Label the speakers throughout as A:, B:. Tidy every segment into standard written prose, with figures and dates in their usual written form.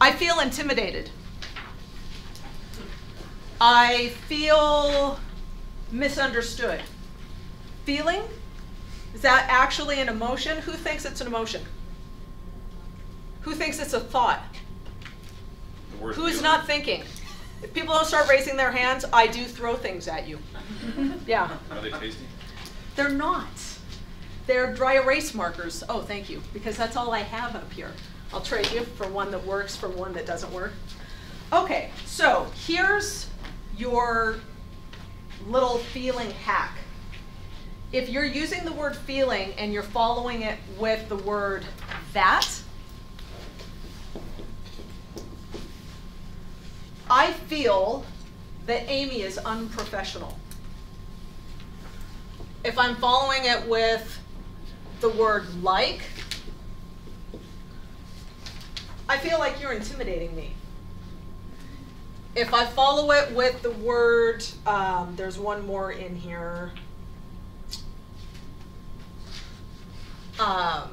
A: I feel intimidated. I feel misunderstood. Feeling? Is that actually an emotion? Who thinks it's an emotion? Who thinks it's a thought? Who's not thinking? If people don't start raising their hands, I do throw things at you. Yeah.
B: Are they tasty?
A: They're not. They're dry erase markers. Oh, thank you, because that's all I have up here. I'll trade you for one that works for one that doesn't work. Okay, so here's your little feeling hack. If you're using the word feeling and you're following it with the word that, I feel that Amy is unprofessional. If I'm following it with the word like, I feel like you're intimidating me. If I follow it with the word, there's one more in here, a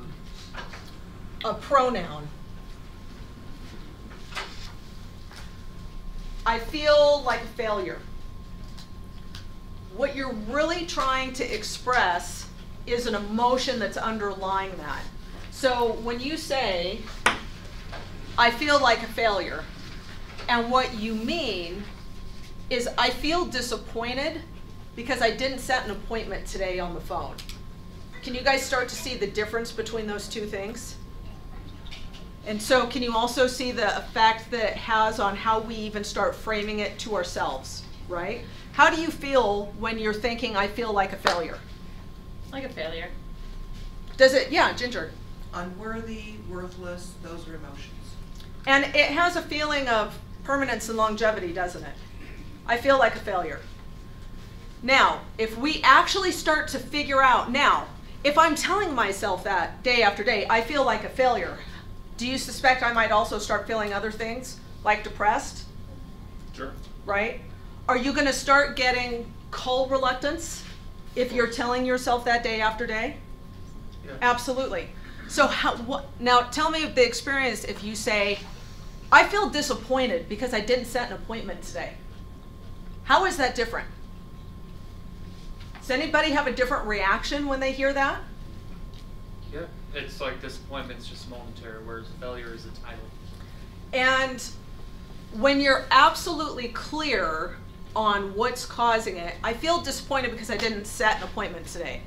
A: pronoun. I feel like a failure. What you're really trying to express is an emotion that's underlying that. So when you say, I feel like a failure, and what you mean is I feel disappointed because I didn't set an appointment today on the phone. Can you guys start to see the difference between those two things? And so can you also see the effect that it has on how we even start framing it to ourselves, right? How do you feel when you're thinking, I feel like a failure?
C: Like a failure.
A: Does it, yeah, Ginger?
D: Unworthy, worthless, those are emotions.
A: And it has a feeling of permanence and longevity, doesn't it? I feel like a failure. Now, if we actually start to figure out, now, if I'm telling myself that day after day, I feel like a failure, do you suspect I might also start feeling other things, like depressed?
B: Sure.
A: Right? Are you going to start getting call reluctance if you're telling yourself that day after day?
B: Yeah.
A: Absolutely. So now tell me the experience if you say, I feel disappointed because I didn't set an appointment today. How is that different? Does anybody have a different reaction when they hear that?
E: Yeah, it's like disappointment's just momentary, whereas failure is a title.
A: And when you're absolutely clear on what's causing it, I feel disappointed because I didn't set an appointment today.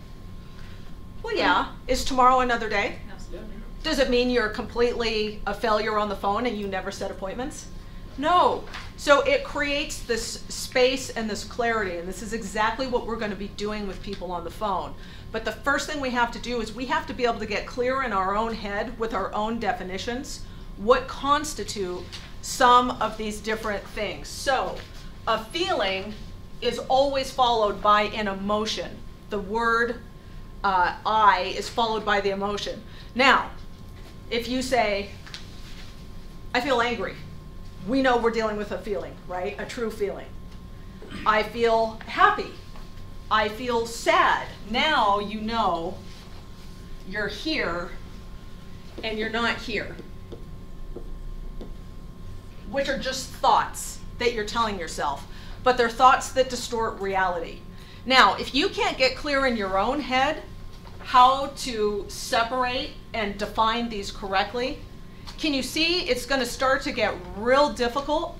A: Well, yeah. Is tomorrow another day?
C: Absolutely.
A: Does it mean you're completely a failure on the phone and you never set appointments? No. So it creates this space and this clarity, and this is exactly what we're going to be doing with people on the phone. But the first thing we have to do is we have to be able to get clear in our own head with our own definitions what constitute some of these different things. So a feeling is always followed by an emotion. The word I is followed by the emotion. Now, if you say, I feel angry, we know we're dealing with a feeling, right? A true feeling. I feel happy. I feel sad. Now you know you're here and you're not here, which are just thoughts that you're telling yourself, but they're thoughts that distort reality. Now, if you can't get clear in your own head how to separate and define these correctly, can you see it's going to start to get real difficult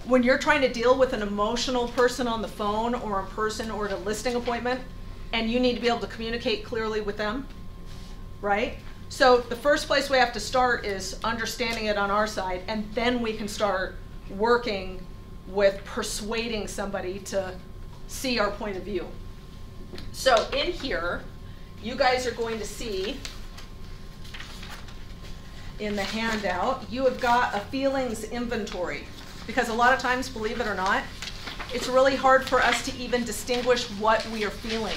A: when you're trying to deal with an emotional person on the phone or a person or at a listing appointment, and you need to be able to communicate clearly with them, right? So the first place we have to start is understanding it on our side, and then we can start working with persuading somebody to see our point of view. So in here, you guys are going to see in the handout, you have got a feelings inventory. Because a lot of times, believe it or not, it's really hard for us to even distinguish what we are feeling.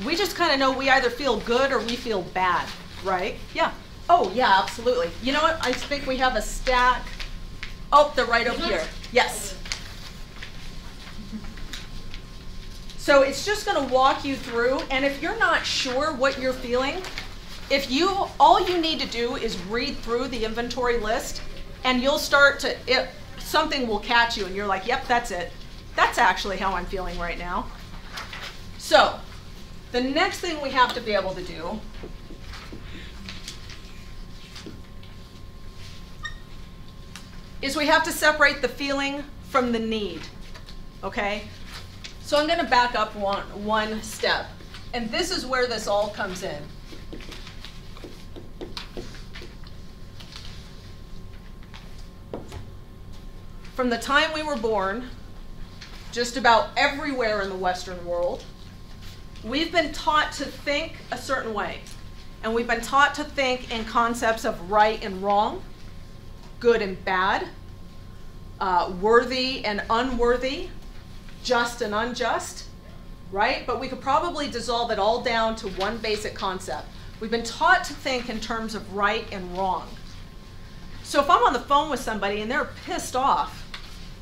A: We just kind of know we either feel good or we feel bad, right? Yeah. Oh, yeah, absolutely. You know what? I think we have a stack. Oh, they're right over here. Yes. So it's just going to walk you through, and if you're not sure what you're feeling, all you need to do is read through the inventory list And you'll start to, something will catch you and you're like, yep, that's it. That's actually how I'm feeling right now. So, the next thing we have to be able to do is we have to separate the feeling from the need, okay? So I'm gonna back up one step. And this is where this all comes in. From the time we were born, just about everywhere in the Western world, we've been taught to think a certain way. And we've been taught to think in concepts of right and wrong, good and bad, worthy and unworthy, just and unjust, right? But we could probably dissolve it all down to one basic concept. We've been taught to think in terms of right and wrong. So if I'm on the phone with somebody and they're pissed off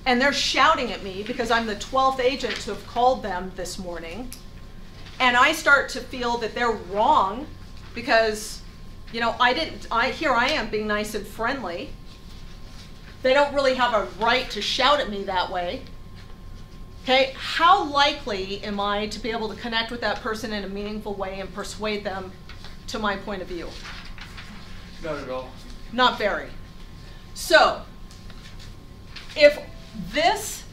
A: and they're shouting at me because I'm the 12th agent to have called them this morning, and I start to feel that they're wrong because, you know, here I am being nice and friendly. They don't really have a right to shout at me that way. Okay, how likely am I to be able to connect with that person in a meaningful way and persuade them to my point of view?
E: Not at all.
A: Not very. So, if this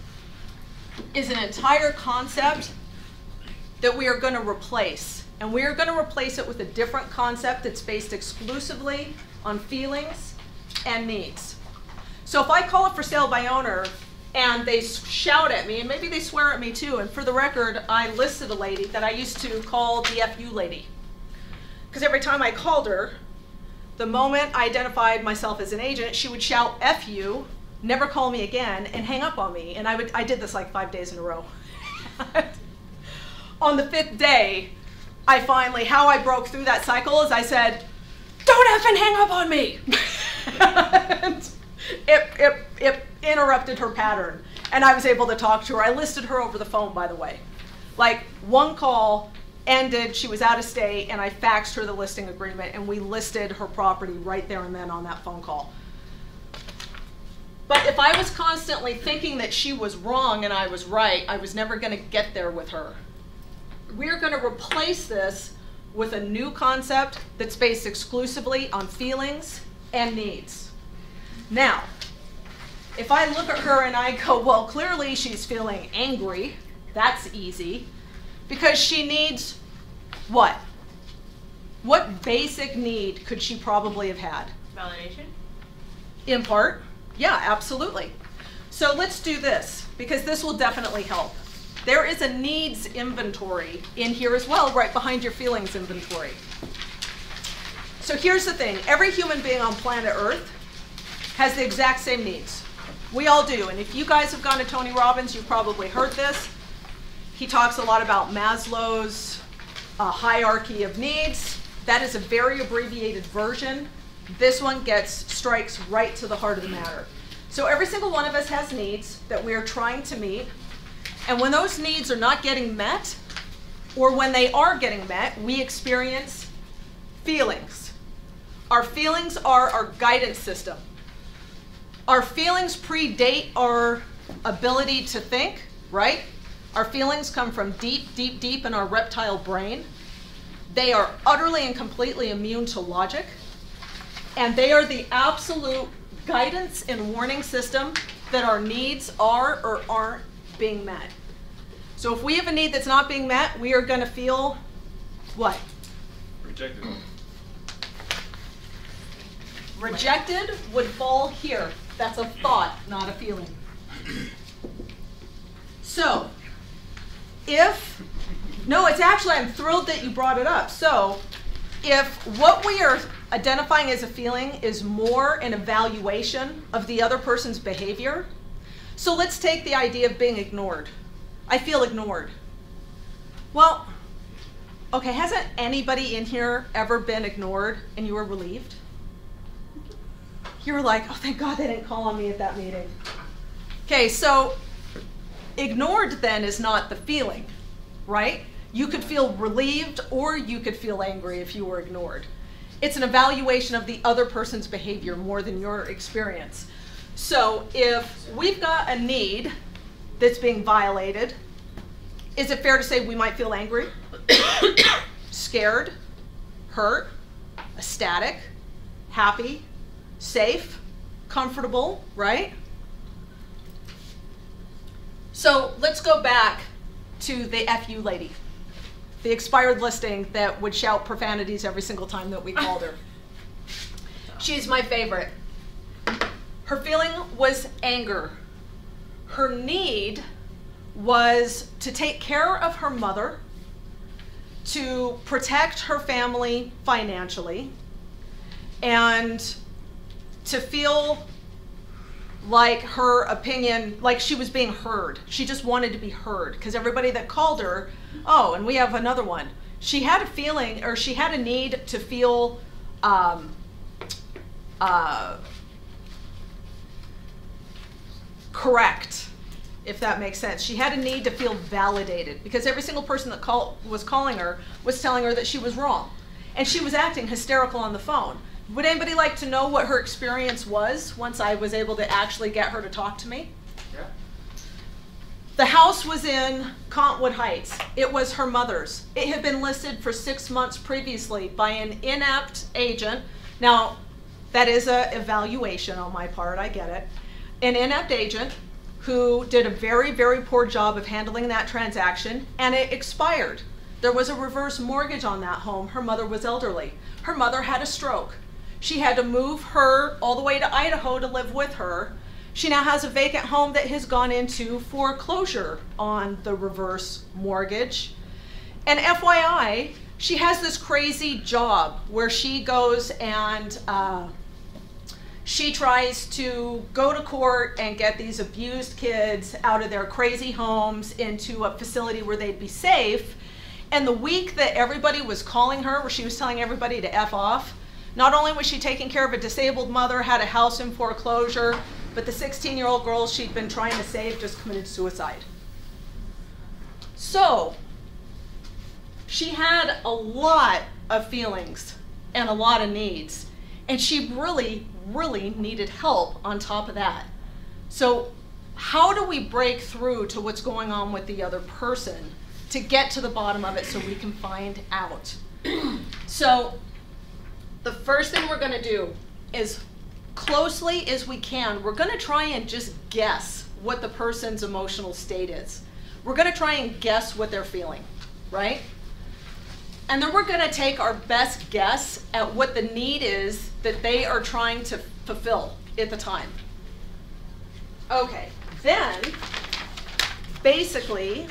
A: is an entire concept that we are going to replace, and we are going to replace it with a different concept that's based exclusively on feelings and needs. So if I call it for sale by owner and they shout at me, and maybe they swear at me too, and for the record, I listed a lady that I used to call the FU lady. Because every time I called her, the moment I identified myself as an agent, she would shout F you, never call me again, and hang up on me. And I did this like 5 days in a row. On the 5th day, how I broke through that cycle is I said, don't effing hang up on me. And it interrupted her pattern. And I was able to talk to her. I listed her over the phone, by the way. Like, one call ended, she was out of state, and I faxed her the listing agreement, and we listed her property right there and then on that phone call. But if I was constantly thinking that she was wrong and I was right, I was never going to get there with her. We're going to replace this with a new concept that's based exclusively on feelings and needs. Now, if I look at her and I go, well, clearly she's feeling angry, that's easy, because she needs what? What basic need could she probably have had?
C: Validation?
A: In part, yeah, absolutely. So let's do this, because this will definitely help. There is a needs inventory in here as well, right behind your feelings inventory. So here's the thing, every human being on planet Earth has the exact same needs. We all do, and if you guys have gone to Tony Robbins, you've probably heard this. He talks a lot about Maslow's hierarchy of needs. That is a very abbreviated version. This one strikes right to the heart of the matter. So every single one of us has needs that we are trying to meet. And when those needs are not getting met, or when they are getting met, we experience feelings. Our feelings are our guidance system. Our feelings predate our ability to think, right? Our feelings come from deep, deep, deep in our reptile brain. They are utterly and completely immune to logic. And they are the absolute guidance and warning system that our needs are or aren't being met. So if we have a need that's not being met, we are going to feel what?
E: Rejected.
A: Rejected would fall here. That's a thought, not a feeling. So, I'm thrilled that you brought it up. So, if what we are identifying as a feeling is more an evaluation of the other person's behavior, so let's take the idea of being ignored. I feel ignored. Well, okay, hasn't anybody in here ever been ignored and you were relieved? You were like, oh, thank God they didn't call on me at that meeting. Okay, so ignored then is not the feeling, right? You could feel relieved or you could feel angry if you were ignored. It's an evaluation of the other person's behavior more than your experience. So if we've got a need that's being violated, is it fair to say we might feel angry, scared, hurt, ecstatic, happy, safe, comfortable, right? So let's go back to the FU lady, the expired listing that would shout profanities every single time that we called her. She's my favorite. Her feeling was anger. Her need was to take care of her mother, to protect her family financially, and to feel like her opinion, like she was being heard. She just wanted to be heard because everybody that called her, oh, and we have another one. She had a feeling, or she had a need to feel correct, if that makes sense. She had a need to feel validated because every single person that was calling her was telling her that she was wrong. And she was acting hysterical on the phone. Would anybody like to know what her experience was once I was able to actually get her to talk to me?
E: Yeah.
A: The house was in Contwood Heights. It was her mother's. It had been listed for 6 months previously by an inept agent. Now, that is an evaluation on my part, I get it. An inept agent who did a very, very poor job of handling that transaction, and it expired. There was a reverse mortgage on that home. Her mother was elderly. Her mother had a stroke. She had to move her all the way to Idaho to live with her. She now has a vacant home that has gone into foreclosure on the reverse mortgage. And FYI, she has this crazy job where she goes and she tries to go to court and get these abused kids out of their crazy homes into a facility where they'd be safe. And the week that everybody was calling her, where she was telling everybody to F off, not only was she taking care of a disabled mother, had a house in foreclosure, but the 16-year-old girl she'd been trying to save just committed suicide. So, she had a lot of feelings and a lot of needs. And she really, really needed help on top of that. So, how do we break through to what's going on with the other person to get to the bottom of it so we can find out? So, the first thing we're going to do is, closely as we can, we're going to try and just guess what the person's emotional state is. We're going to try and guess what they're feeling, right? And then we're going to take our best guess at what the need is that they are trying to fulfill at the time. Okay, then, basically,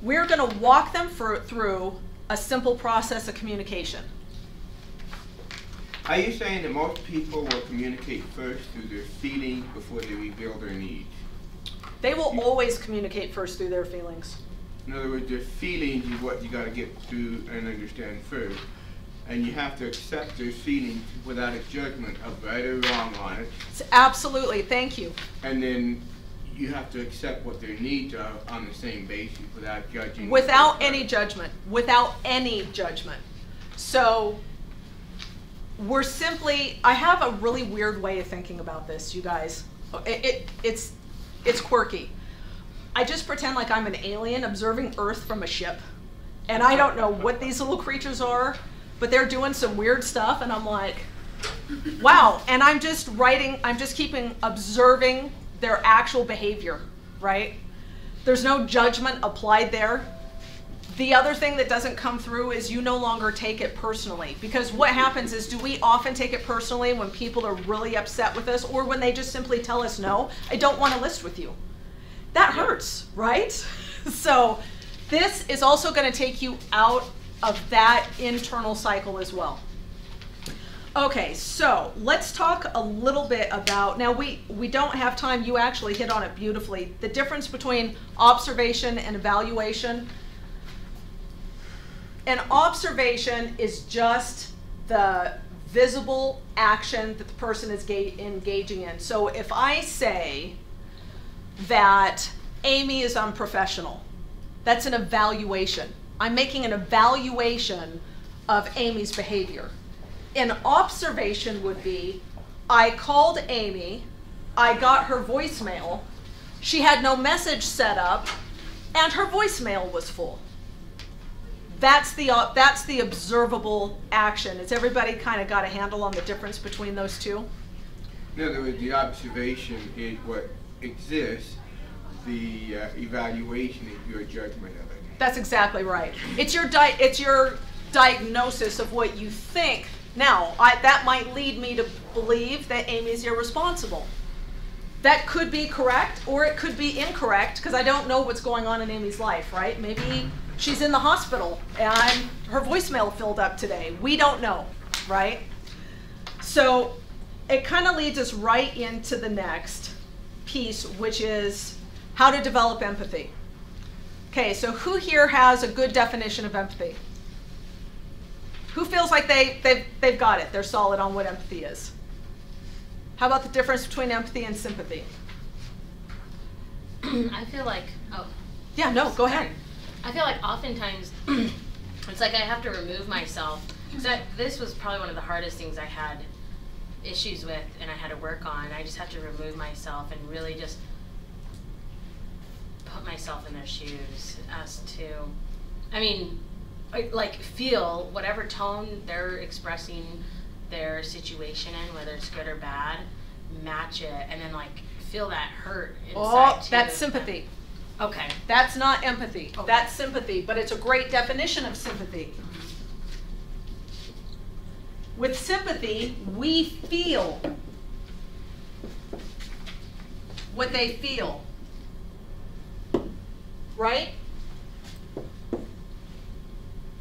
A: we're going to walk them through a simple process of communication.
B: Are you saying that most people will communicate first through their feelings before they reveal their needs?
A: They will always communicate first through their feelings.
B: In other words, their feelings is what you got to get through and understand first. And you have to accept their feelings without a judgment of right or wrong on it.
A: Absolutely, thank you.
B: And then you have to accept what their needs are on the same basis without judging.
A: Without any judgment. Without any judgment. So, we're simply, I have a really weird way of thinking about this, you guys. It's quirky. I just pretend like I'm an alien observing Earth from a ship. And I don't know what these little creatures are, but they're doing some weird stuff, and I'm like, wow. And I'm just observing their actual behavior, right? There's no judgment applied there. The other thing that doesn't come through is you no longer take it personally. Because what happens is, do we often take it personally when people are really upset with us, or when they just simply tell us, no, I don't want to list with you? That hurts, right? So this is also going to take you out of that internal cycle as well. Okay, so let's talk a little bit about, now we don't have time, you actually hit on it beautifully, the difference between observation and evaluation. An observation is just the visible action that the person is engaging in. So if I say that Amy is unprofessional, that's an evaluation. I'm making an evaluation of Amy's behavior. An observation would be, I called Amy, I got her voicemail, she had no message set up, and her voicemail was full. That's the observable action. Has everybody kind of got a handle on the difference between those two?
B: In other words, the observation is what exists. The evaluation is your judgment of it.
A: That's exactly right. It's your diagnosis of what you think. Now, that might lead me to believe that Amy's irresponsible. That could be correct, or it could be incorrect, because I don't know what's going on in Amy's life, right? Maybe she's in the hospital and her voicemail filled up today. We don't know, right? So it kind of leads us right into the next piece, which is how to develop empathy. Okay, so who here has a good definition of empathy? Who feels like they've got it? They're solid on what empathy is. How about the difference between empathy and sympathy?
C: I feel like,
A: Yeah, no, go ahead.
C: I feel like oftentimes it's like I have to remove myself. So this was probably one of the hardest things I had issues with and I had to work on. I just have to remove myself and really just put myself in their shoes as to, I mean, like feel whatever tone they're expressing their situation in, whether it's good or bad, match it, and then like feel that hurt inside too.
A: That's sympathy.
C: Okay.
A: That's not empathy.
C: Okay.
A: That's sympathy, but it's a great definition of sympathy. With sympathy, we feel what they feel. Right?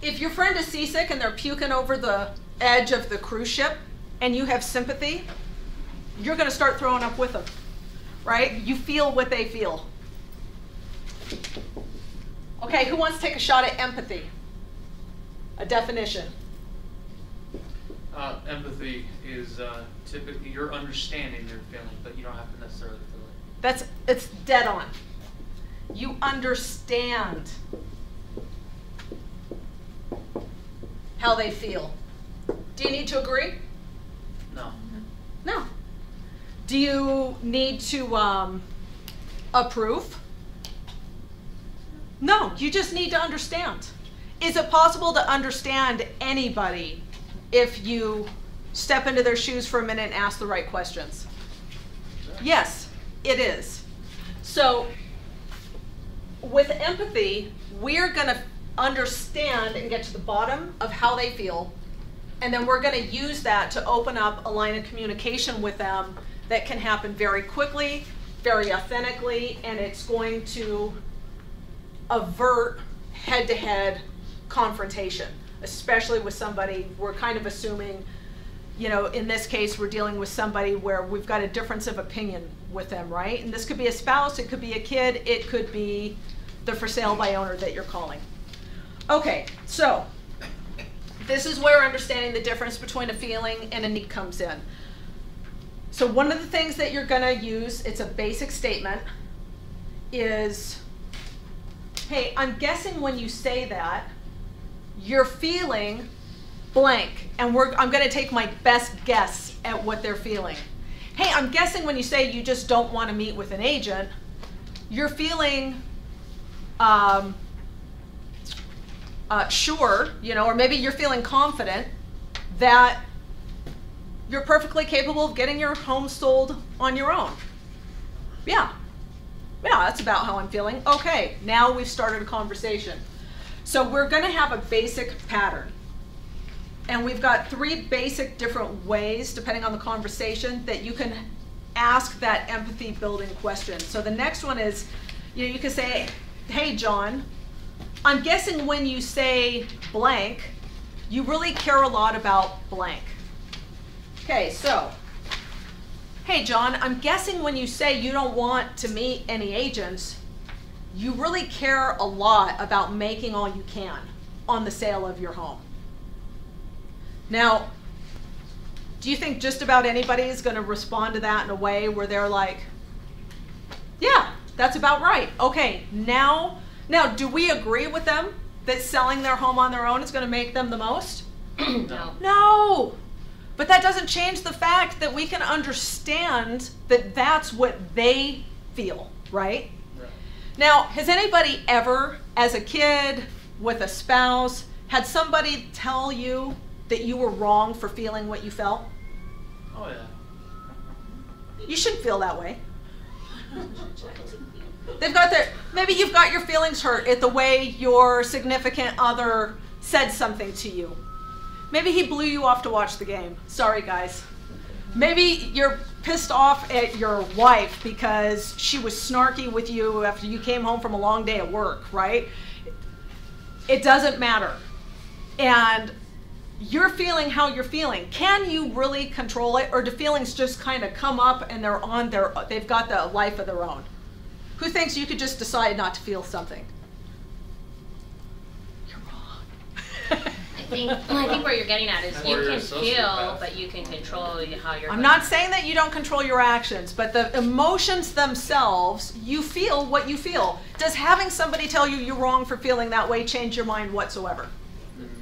A: If your friend is seasick and they're puking over the edge of the cruise ship and you have sympathy, you're going to start throwing up with them, right? You feel what they feel. Okay, who wants to take a shot at empathy? A definition.
E: Empathy is typically you're understanding their feeling, but you don't have to necessarily feel it.
A: It's dead on. You understand how they feel. Do you need to agree?
E: No.
A: No. Do you need to approve? No, you just need to understand. Is it possible to understand anybody if you step into their shoes for a minute and ask the right questions? Yes, it is. So with empathy, we're going to understand and get to the bottom of how they feel, and then we're going to use that to open up a line of communication with them that can happen very quickly, very authentically, and it's going to avert head-to-head confrontation, especially with somebody we're kind of assuming, you know, in this case we're dealing with somebody where we've got a difference of opinion with them, right? And this could be a spouse, it could be a kid, it could be the for sale by owner that you're calling. Okay, so this is where understanding the difference between a feeling and a need comes in. So one of the things that you're gonna use, it's a basic statement, is, hey, I'm guessing when you say that, you're feeling blank, and I'm gonna take my best guess at what they're feeling. Hey, I'm guessing when you say you just don't wanna meet with an agent, you're feeling sure, you know, or maybe you're feeling confident that you're perfectly capable of getting your home sold on your own. Yeah, that's about how I'm feeling. Okay, now we've started a conversation. So we're gonna have a basic pattern. And we've got 3 basic different ways, depending on the conversation, that you can ask that empathy building question. So the next one is, you know, you can say, hey John, I'm guessing when you say blank, you really care a lot about blank. Okay, so, hey John, I'm guessing when you say you don't want to meet any agents, you really care a lot about making all you can on the sale of your home. Now, do you think just about anybody is going to respond to that in a way where they're like, yeah, that's about right. Okay, now do we agree with them that selling their home on their own is going to make them the most?
C: No.
A: No! But that doesn't change the fact that we can understand that that's what they feel, right?
E: Right.
A: Now, has anybody ever, as a kid, with a spouse, had somebody tell you that you were wrong for feeling what you felt?
E: Oh yeah.
A: You shouldn't feel that way. They've got their, maybe you've got your feelings hurt at the way your significant other said something to you. Maybe he blew you off to watch the game. Sorry, guys. Maybe you're pissed off at your wife because she was snarky with you after you came home from a long day at work, right? It doesn't matter. And you're feeling how you're feeling. Can you really control it, or do feelings just kind of come up and they've got the life of their own? Who thinks you could just decide not to feel something? You're wrong.
C: I think where you're getting at is
E: Or
C: you
E: you're
C: can
E: a
C: feel,
E: sociopath.
C: but you can control how you're.
A: I'm not saying that you don't control your actions, but the emotions themselves, you feel what you feel. Does having somebody tell you you're wrong for feeling that way change your mind whatsoever?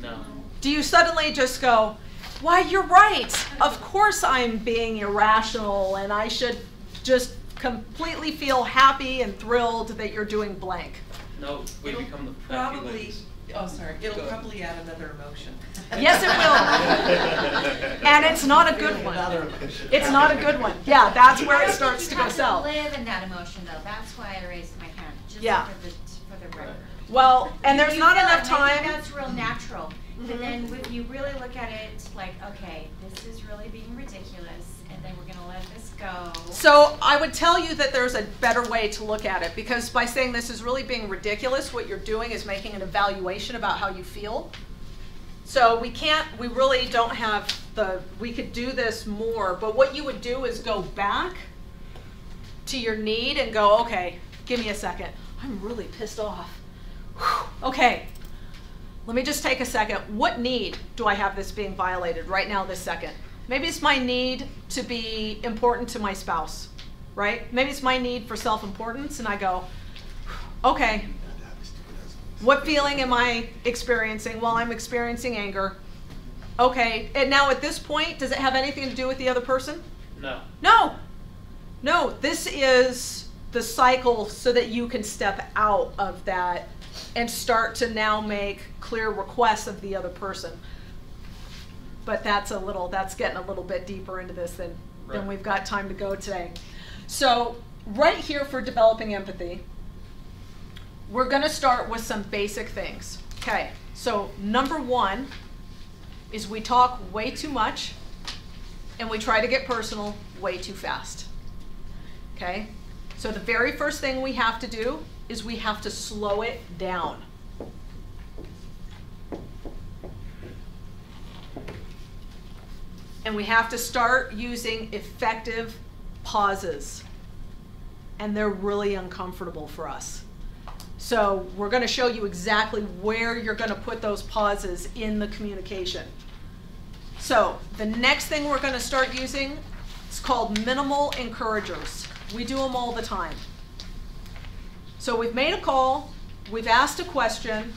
E: No.
A: Do you suddenly just go, why, you're right. Of course I'm being irrational and I should just completely feel happy and thrilled that you're doing blank.
E: No, we
D: It'll
E: become the
D: probably, oh, sorry, it'll
E: Go.
D: probably add another emotion.
A: Yes, it will. And it's not a good one. It's not a good one. Yeah, that's where it starts to go south.
F: You have to live in that emotion, though. That's why I raised my hand, just
A: Yeah.
F: for the record.
A: Well, and there's
F: You
A: not
F: feel
A: enough
F: it, and I think
A: time.
F: that's real natural. But
A: Mhm.
F: then if you really look at it, like, okay, this is really being ridiculous, and then we're gonna let this go.
A: So I would tell you that there's a better way to look at it, because by saying this is really being ridiculous, what you're doing is making an evaluation about how you feel. So we really don't have we could do this more, but what you would do is go back to your need and go, okay, give me a second. I'm really pissed off. Whew. Okay, let me just take a second. What need do I have this being violated right now this second? Maybe it's my need to be important to my spouse, right? Maybe it's my need for self-importance, and I go, okay, what feeling am I experiencing? Well, I'm experiencing anger. Okay, and now at this point, does it have anything to do with the other person?
E: No.
A: No. No, this is the cycle so that you can step out of that and start to now make clear requests of the other person. But that's getting a little bit deeper into this than
E: Right.
A: we've got time to go today. So right here for developing empathy, we're gonna start with some basic things. Okay, so number one is we talk way too much and we try to get personal way too fast. Okay, so the very first thing we have to do is we have to slow it down. And we have to start using effective pauses. And they're really uncomfortable for us. So we're going to show you exactly where you're going to put those pauses in the communication. So the next thing we're going to start using is called minimal encouragers. We do them all the time. So we've made a call, we've asked a question,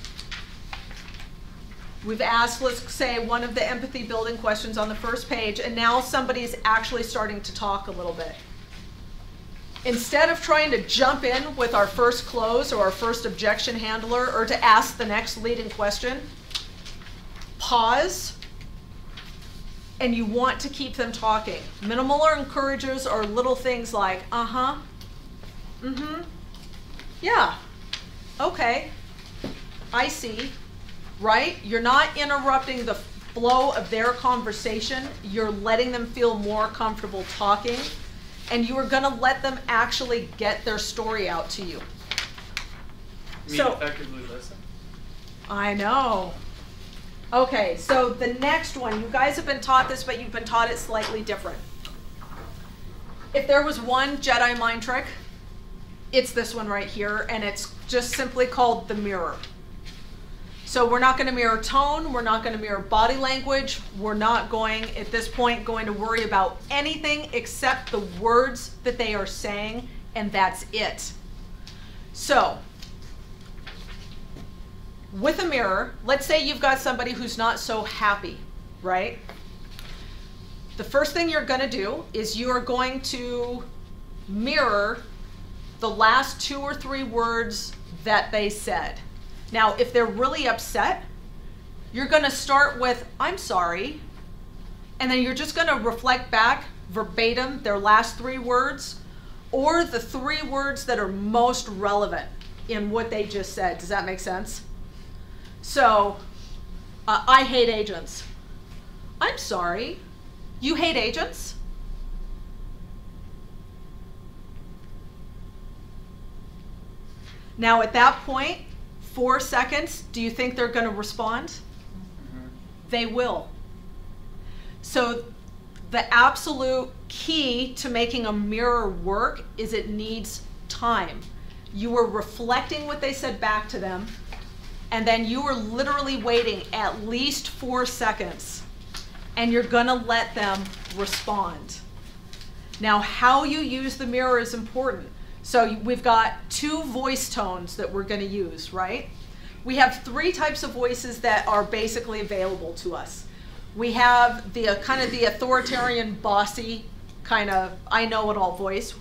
A: we've asked, let's say, one of the empathy building questions on the first page, and now somebody's actually starting to talk a little bit. Instead of trying to jump in with our first close or our first objection handler or to ask the next leading question, pause, and you want to keep them talking. Minimal encouragers are little things like, uh-huh, mm-hmm, yeah, okay, I see, right? You're not interrupting the flow of their conversation. You're letting them feel more comfortable talking, and you are going to let them actually get their story out to you.
E: You mean
A: So-
E: effectively listen?
A: I know. Okay, so the next one, you guys have been taught this, but you've been taught it slightly different. If there was one Jedi mind trick, it's this one right here, and it's just simply called the mirror. So we're not going to mirror tone, we're not going to mirror body language, we're not going, at this point, going to worry about anything except the words that they are saying, and that's it. So, with a mirror, let's say you've got somebody who's not so happy, right? The first thing you're going to do is you are going to mirror the last 2 or 3 words that they said. Now, if they're really upset, you're going to start with, I'm sorry, and then you're just going to reflect back verbatim their last 3 words, or the 3 words that are most relevant in what they just said. Does that make sense? So, I hate agents. I'm sorry, you hate agents? Now at that point, 4 seconds, do you think they're going to respond?
E: Mm-hmm.
A: They will. So the absolute key to making a mirror work is it needs time. You are reflecting what they said back to them, and then you are literally waiting at least 4 seconds, and you're going to let them respond. Now, how you use the mirror is important. So we've got 2 voice tones that we're going to use, right? We have 3 types of voices that are basically available to us. We have the kind of the authoritarian, bossy, kind of I know it all voice.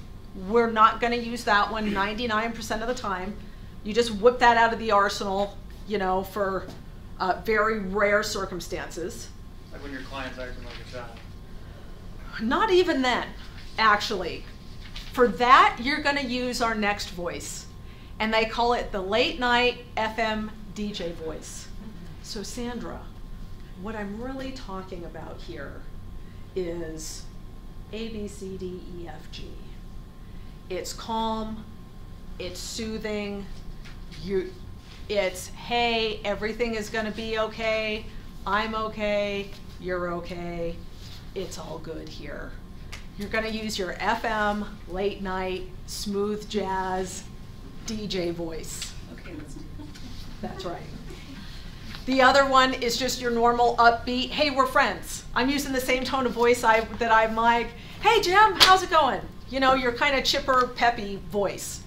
A: We're not going to use that one 99% of the time. You just whip that out of the arsenal, you know, for very rare circumstances.
E: Like when your client's acting like a child.
A: Not even then, actually. For that, you're going to use our next voice, and they call it the late night FM DJ voice. So Sandra, what I'm really talking about here is A, B, C, D, E, F, G. It's calm, it's soothing, it's, hey, everything is going to be okay, I'm okay, you're okay, it's all good here. You're going to use your FM, late night, smooth jazz, DJ voice.
D: Okay,
A: That's right. The other one is just your normal upbeat, hey, we're friends. I'm using the same tone of voice that I'm like, hey, Jim, how's it going? You know, your kind of chipper, peppy voice.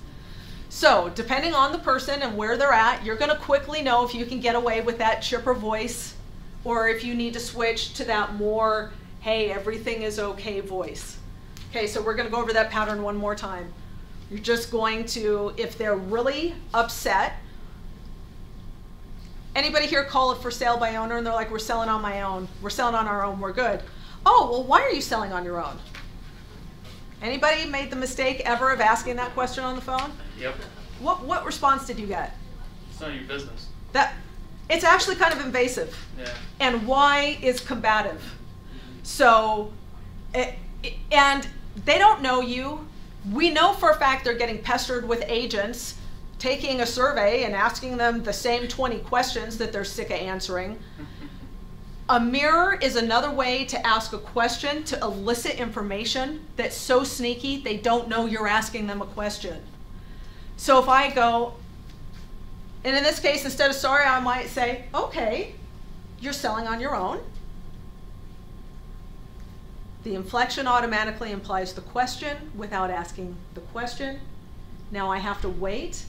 A: So depending on the person and where they're at, you're going to quickly know if you can get away with that chipper voice or if you need to switch to that more, hey, everything is okay voice. Okay, so we're going to go over that pattern one more time. You're just going to, if they're really upset, anybody here call it for sale by owner and they're like, we're selling on my own, we're selling on our own, we're good. Oh, well, why are you selling on your own? Anybody made the mistake ever of asking that question on the phone?
E: Yep.
A: What response did you get?
E: It's none of your business.
A: It's actually kind of invasive.
E: Yeah.
A: And why is combative. So, and they don't know you. We know for a fact they're getting pestered with agents taking a survey and asking them the same 20 questions that they're sick of answering. A mirror is another way to ask a question to elicit information that's so sneaky they don't know you're asking them a question. So if I go, and in this case, instead of sorry, I might say, okay, you're selling on your own. The inflection automatically implies the question without asking the question. Now I have to wait,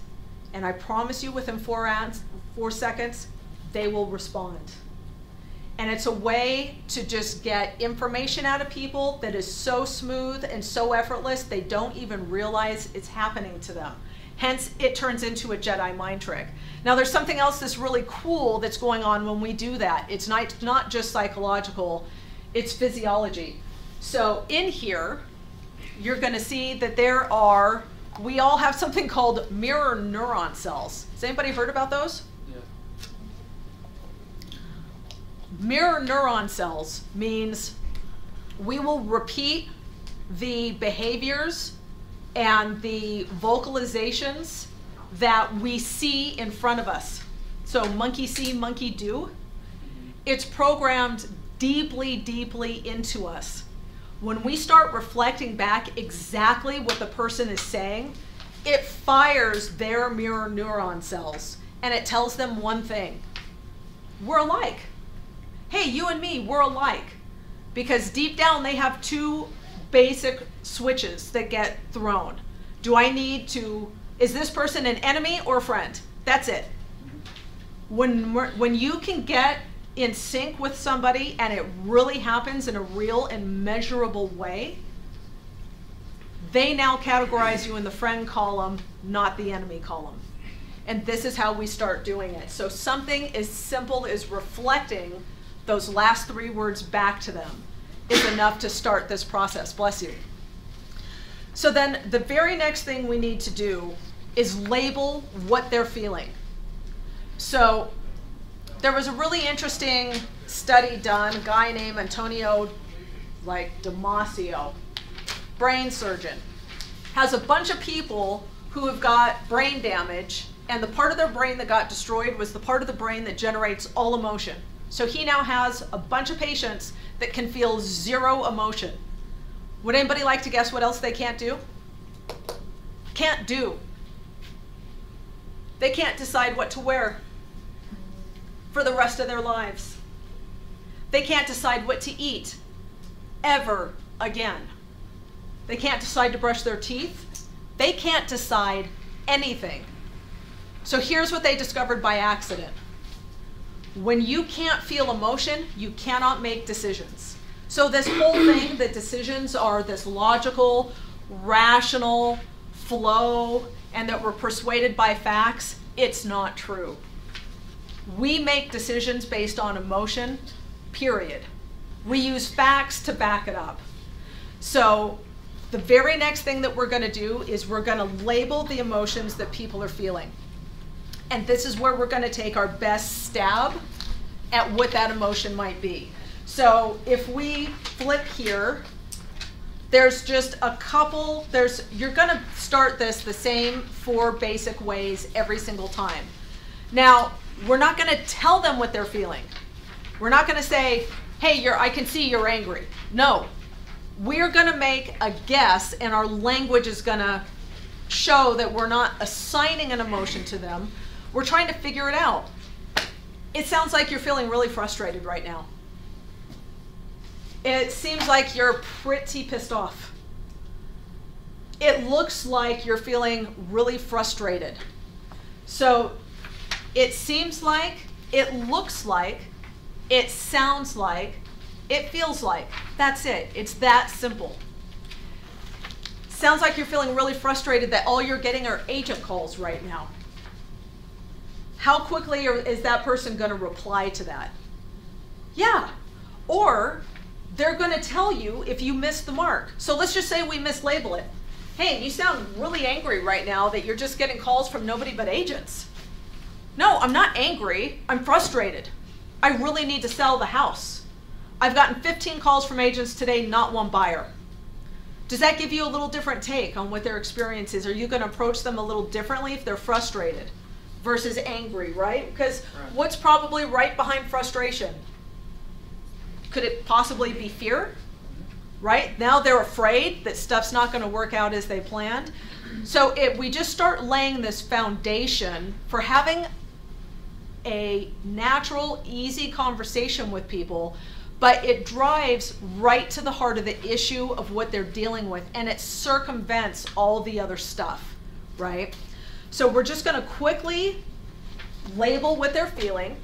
A: and I promise you within 4 seconds, they will respond. And it's a way to just get information out of people that is so smooth and so effortless, they don't even realize it's happening to them. Hence, it turns into a Jedi mind trick. Now, there's something else that's really cool that's going on when we do that. It's not just psychological, it's physiology. So in here, you're going to see that we all have something called mirror neuron cells. Has anybody heard about those?
E: Yeah.
A: Mirror neuron cells means we will repeat the behaviors and the vocalizations that we see in front of us. So monkey see, monkey do. It's programmed deeply, deeply into us. When we start reflecting back exactly what the person is saying, it fires their mirror neuron cells and it tells them one thing: we're alike. Hey, you and me, we're alike. Because deep down they have 2 basic switches that get thrown. Is this person an enemy or a friend? That's it. When you can get in sync with somebody and it really happens in a real and measurable way, they now categorize you in the friend column, not the enemy column. And this is how we start doing it. So something as simple as reflecting those last 3 words back to them is enough to start this process. Bless you. So then the very next thing we need to do is label what they're feeling. So there was a really interesting study done, a guy named Antonio Damasio, brain surgeon, has a bunch of people who have got brain damage, and the part of their brain that got destroyed was the part of the brain that generates all emotion. So he now has a bunch of patients that can feel 0 emotion. Would anybody like to guess what else they can't do? Can't do. They can't decide what to wear for the rest of their lives. They can't decide what to eat ever again. They can't decide to brush their teeth. They can't decide anything. So here's what they discovered by accident. When you can't feel emotion, you cannot make decisions. So this whole thing that decisions are this logical, rational flow, and that we're persuaded by facts, it's not true. We make decisions based on emotion, period. We use facts to back it up. So the very next thing that we're going to do is we're going to label the emotions that people are feeling. And this is where we're going to take our best stab at what that emotion might be. So if we flip here, there's just a couple, you're going to start this the same 4 basic ways every single time. Now, we're not going to tell them what they're feeling. We're not going to say, hey, I can see you're angry. No. We're going to make a guess, and our language is going to show that we're not assigning an emotion to them. We're trying to figure it out. It sounds like you're feeling really frustrated right now. It seems like you're pretty pissed off. It looks like you're feeling really frustrated. So it seems like, it looks like, it sounds like, it feels like. That's it. It's that simple. Sounds like you're feeling really frustrated that all you're getting are agent calls right now. How quickly is that person going to reply to that? Yeah. Or they're going to tell you if you missed the mark. So let's just say we mislabel it. Hey, you sound really angry right now that you're just getting calls from nobody but agents. No, I'm not angry. I'm frustrated. I really need to sell the house. I've gotten 15 calls from agents today, not one buyer. Does that give you a little different take on what their experience is? Are you going to approach them a little differently if they're frustrated versus angry, right? Because what's probably right behind frustration? Could it possibly be fear? Right? Now they're afraid that stuff's not going to work out as they planned. So if we just start laying this foundation for having a natural, easy conversation with people, but it drives right to the heart of the issue of what they're dealing with, and it circumvents all the other stuff, right? So we're just going to quickly label what they're feeling.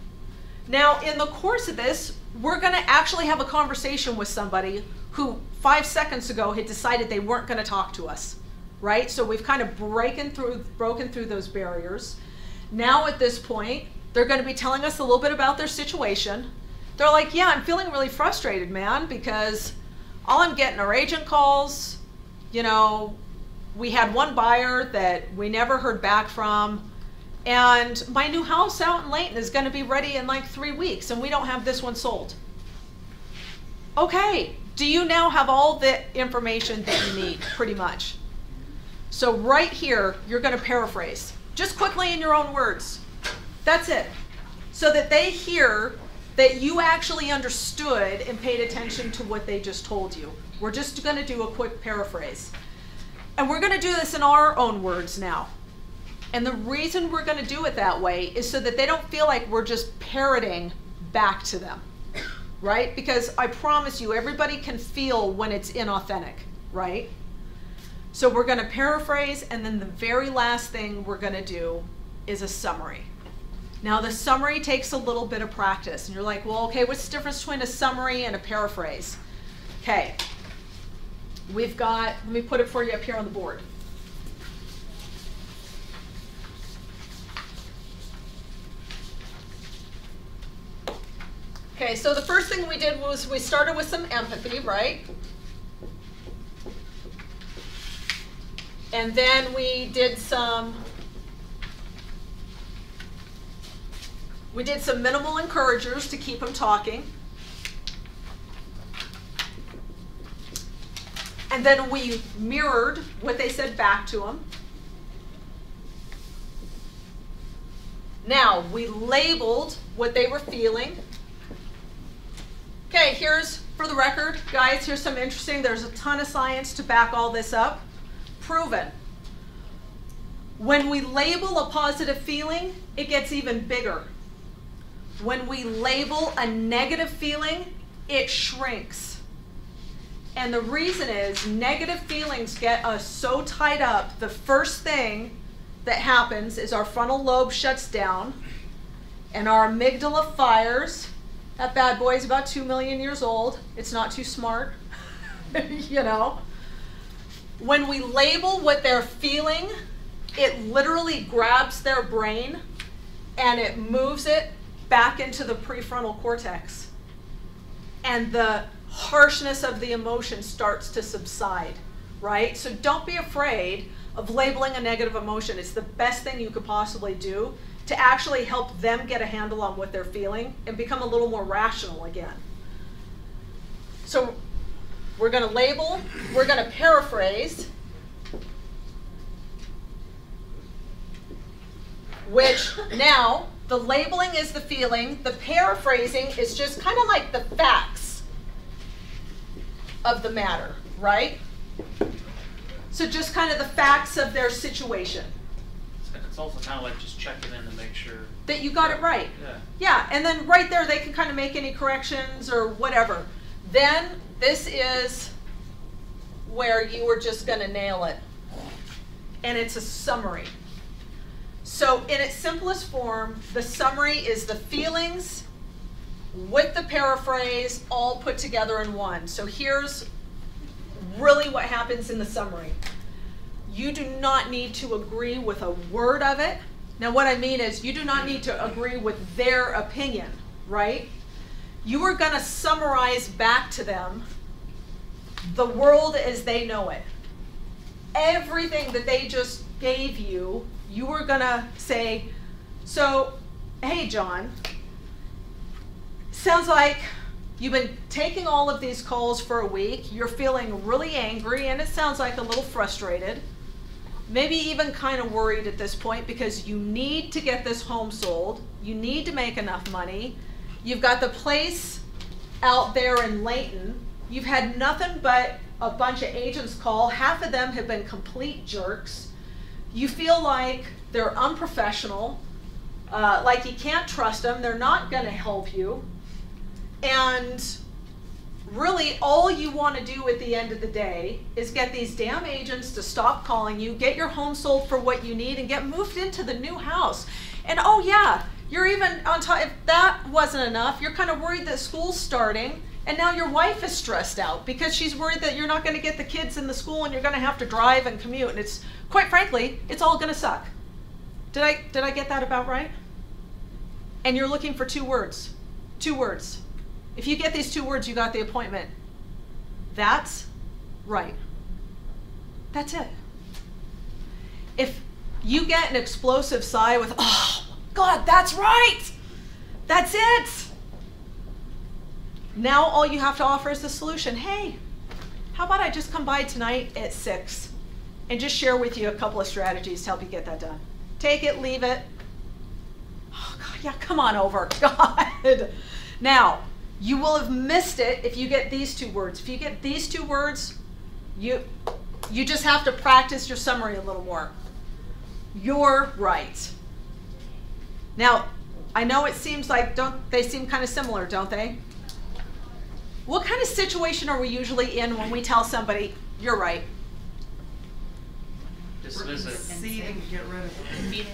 A: Now, in the course of this, we're going to actually have a conversation with somebody who 5 seconds ago had decided they weren't going to talk to us, right? So we've kind of broken through those barriers. Now at this point, they're going to be telling us a little bit about their situation. They're like, yeah, I'm feeling really frustrated, man, because all I'm getting are agent calls. You know, we had one buyer that we never heard back from, and my new house out in Layton is going to be ready in like 3 weeks, and we don't have this one sold. Okay, do you now have all the information that you need, pretty much? So right here, you're going to paraphrase, just quickly in your own words. That's it. So that they hear that you actually understood and paid attention to what they just told you. We're just going to do a quick paraphrase. And we're going to do this in our own words now. And the reason we're going to do it that way is so that they don't feel like we're just parroting back to them, right? Because I promise you, everybody can feel when it's inauthentic, right? So we're going to paraphrase, and then the very last thing we're going to do is a summary. Now the summary takes a little bit of practice, and you're like, well, okay, what's the difference between a summary and a paraphrase? Okay, we've got, let me put it for you up here on the board. Okay, so the first thing we did was we started with some empathy, right? And then we did some minimal encouragers to keep them talking. And then we mirrored what they said back to them. Now, we labeled what they were feeling. Okay, here's, for the record, guys, here's some interesting, there's a ton of science to back all this up. Proven. When we label a positive feeling, it gets even bigger. When we label a negative feeling, it shrinks. And the reason is negative feelings get us so tied up, the first thing that happens is our frontal lobe shuts down and our amygdala fires. That bad boy is about 2 million years old. It's not too smart, you know. When we label what they're feeling, it literally grabs their brain and it moves it back into the prefrontal cortex. And the harshness of the emotion starts to subside, right? So don't be afraid of labeling a negative emotion. It's the best thing you could possibly do to actually help them get a handle on what they're feeling and become a little more rational again. So we're going to label, we're going to paraphrase, which now the labeling is the feeling, the paraphrasing is just kind of like the facts of the matter, right? So just kind of the facts of their situation.
E: It's also kind of like just checking in to make sure
A: that you got it right.
E: Yeah.
A: Yeah, and then right there they can kind of make any corrections or whatever. Then this is where you are just going to nail it. And it's a summary. So in its simplest form, the summary is the feelings with the paraphrase all put together in one. So here's really what happens in the summary. You do not need to agree with a word of it. Now what I mean is you do not need to agree with their opinion, right? You are going to summarize back to them the world as they know it. Everything that they just gave you, you are going to say, so, hey John, sounds like you've been taking all of these calls for a week, you're feeling really angry, and it sounds like a little frustrated. Maybe even kind of worried at this point because you need to get this home sold. You need to make enough money. You've got the place out there in Layton. You've had nothing but a bunch of agents call. Half of them have been complete jerks. You feel like they're unprofessional, like you can't trust them. They're not going to help you. And really, all you want to do at the end of the day is get these damn agents to stop calling you, get your home sold for what you need, and get moved into the new house. And oh yeah, you're even on top, if that wasn't enough, you're kind of worried that school's starting, and now your wife is stressed out because she's worried that you're not going to get the kids in the school and you're going to have to drive and commute. And it's, quite frankly, it's all going to suck. Did I get that about right? And you're looking for 2 words. 2 words. If you get these 2 words, you got the appointment. That's right. That's it. If you get an explosive sigh with, oh, God, that's right. That's it. Now all you have to offer is the solution. Hey, how about I just come by tonight at 6 and just share with you a couple of strategies to help you get that done. Take it, leave it. Oh, God, yeah, come on over. God. Now, you will have missed it if you get these 2 words. If you get these 2 words, you just have to practice your summary a little more. You're right. Now, I know it seems like, they seem kind of similar, don't they? What kind of situation are we usually in when we tell somebody, you're right?
E: Dismiss it.
D: Concede and get rid of it.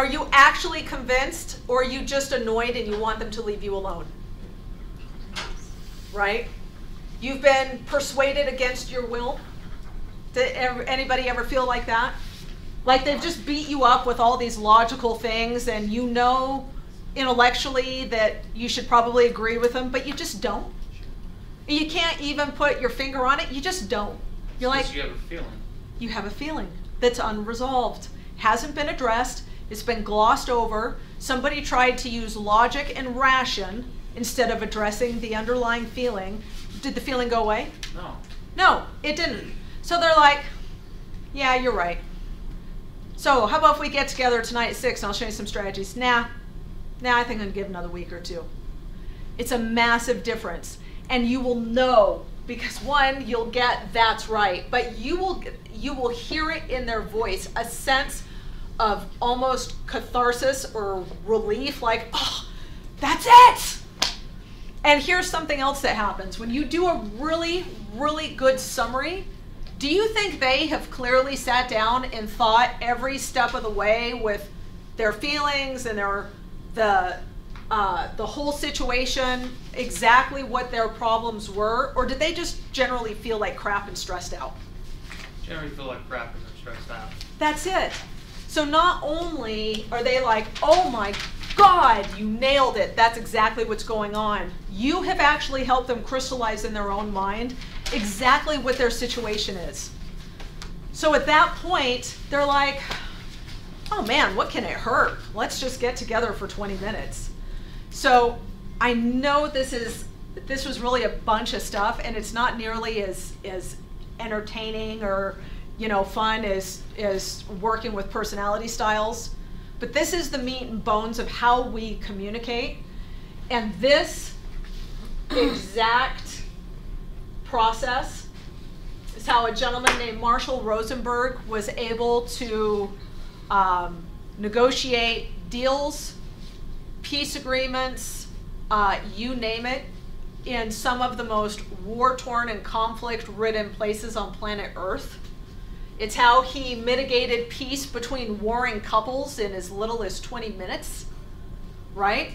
A: Are you actually convinced, or are you just annoyed and you want them to leave you alone? Right? You've been persuaded against your will? Did anybody ever feel like that? Like they've just beat you up with all these logical things and you know intellectually that you should probably agree with them, but you just don't? You can't even put your finger on it, you just don't. You're like,
E: you have a feeling.
A: You have a feeling that's unresolved, hasn't been addressed, it's been glossed over. Somebody tried to use logic and ration instead of addressing the underlying feeling. Did the feeling go away?
E: No.
A: No, it didn't. So they're like, yeah, you're right. So how about if we get together tonight at 6 and I'll show you some strategies? Nah, I think I'm gonna give another week or two. It's a massive difference. And you will know, because one, you'll get that's right, but you will hear it in their voice, a sense of almost catharsis or relief, like, oh, that's it! And here's something else that happens. When you do a really, really good summary, do you think they have clearly sat down and thought every step of the way with their feelings and the whole situation, exactly what their problems were, or did they just generally feel like crap and stressed out?
E: Generally feel like crap and they're stressed out.
A: That's it. So not only are they like, oh my God, you nailed it, that's exactly what's going on. You have actually helped them crystallize in their own mind exactly what their situation is. So at that point, they're like, oh man, what can it hurt? Let's just get together for 20 minutes. So I know this was really a bunch of stuff, and it's not nearly as entertaining or fun as working with personality styles. But this is the meat and bones of how we communicate. And this exact process is how a gentleman named Marshall Rosenberg was able to negotiate deals, peace agreements, you name it, in some of the most war-torn and conflict-ridden places on planet Earth. It's how he mitigated peace between warring couples in as little as 20 minutes, right?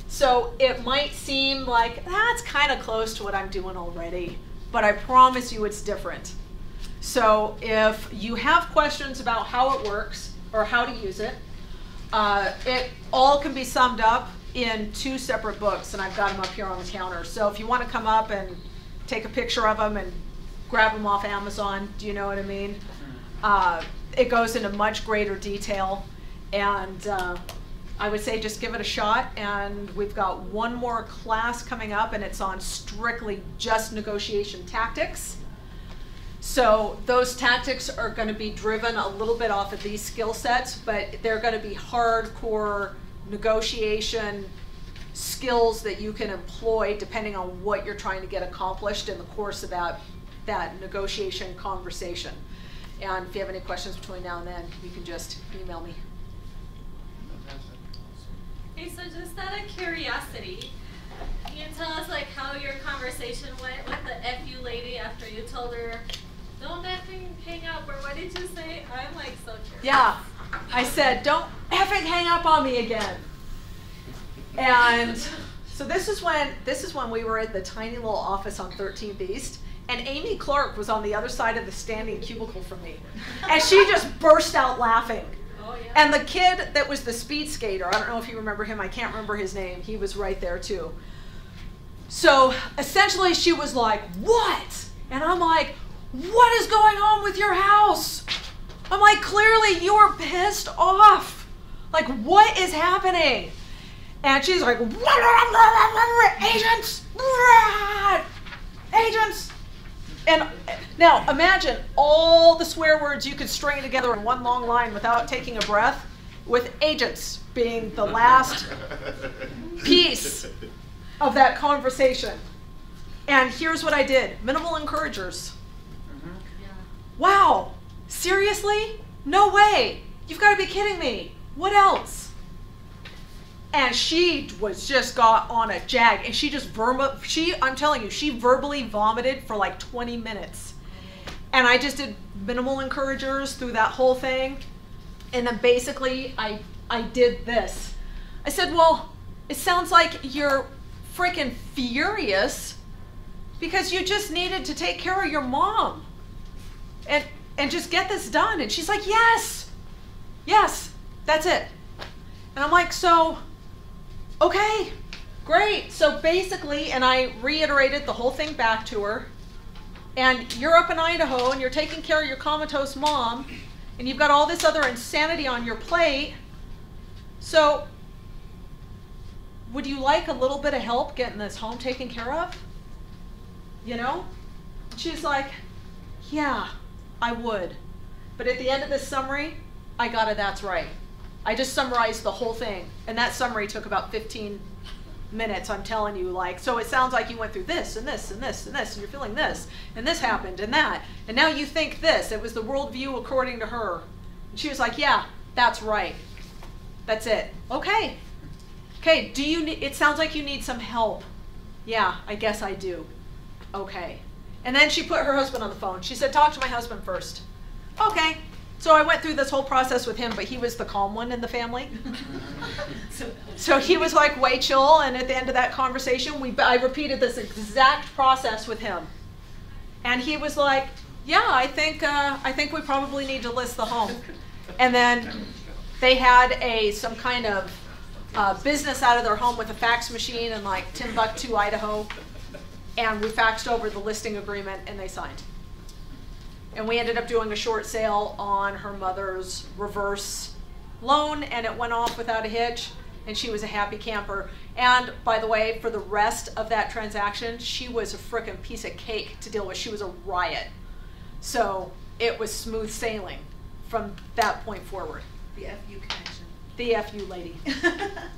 A: So it might seem like, that's kind of close to what I'm doing already, but I promise you it's different. So if you have questions about how it works or how to use it, it all can be summed up in 2 separate books, and I've got them up here on the counter. So if you want to come up and take a picture of them and grab them off Amazon, do you know what I mean? It goes into much greater detail, and I would say just give it a shot. And we've got one more class coming up, and it's on strictly just negotiation tactics. So those tactics are going to be driven a little bit off of these skill sets, but they're going to be hardcore negotiation skills that you can employ depending on what you're trying to get accomplished in the course of that negotiation conversation. And if you have any questions between now and then, you can just email me.
G: Okay, so just out of curiosity, can you tell us like how your conversation went with the FU lady after you told her, don't effing hang up, or what did you say? I'm like so curious.
A: Yeah, I said, don't effing hang up on me again. And so this is when we were at the tiny little office on 13th East. And Amy Clark was on the other side of the standing cubicle from me. And she just burst out laughing.
G: Oh, yeah.
A: And the kid that was the speed skater, I don't know if you remember him, I can't remember his name, he was right there too. So essentially she was like, what? And I'm like, what is going on with your house? I'm like, clearly you are pissed off. Like, what is happening? And she's like, agents, agents. And now imagine all the swear words you could string together in one long line without taking a breath, with agents being the last piece of that conversation. And here's what I did. Minimal encouragers.
G: Yeah.
A: Wow, seriously? No way. You've got to be kidding me. What else? And she was just got on a jag, and she just I'm telling you, she verbally vomited for like 20 minutes. And I just did minimal encouragers through that whole thing. And then basically I I did this. I said, well, it sounds like you're freaking furious because you just needed to take care of your mom and just get this done. And she's like, yes, that's it. And I'm like, so, okay, great. So basically, and I reiterated the whole thing back to her, and you're up in Idaho and you're taking care of your comatose mom and you've got all this other insanity on your plate. So would you like a little bit of help getting this home taken care of? You know? She's like, yeah, I would. But at the end of this summary, I got it, that's right. I just summarized the whole thing. And that summary took about 15 minutes, I'm telling you. Like, so it sounds like you went through this and this and this and this, and you're feeling this, and this happened and that. And now you think this. It was the worldview according to her. And she was like, yeah, that's right. That's it. Okay. Okay, do you need, it sounds like you need some help. Yeah, I guess I do. Okay. And then she put her husband on the phone. She said, talk to my husband first. Okay. So I went through this whole process with him, but he was the calm one in the family. So he was like way chill, and at the end of that conversation, I repeated this exact process with him. And he was like, yeah, I think we probably need to list the home. And then they had some kind of business out of their home with a fax machine in like Timbuktu, Idaho. And we faxed over the listing agreement and they signed. And we ended up doing a short sale on her mother's reverse loan, and it went off without a hitch, and she was a happy camper. And by the way, for the rest of that transaction, she was a frickin' piece of cake to deal with. She was a riot. So it was smooth sailing from that point forward.
D: The FU connection.
A: The FU lady.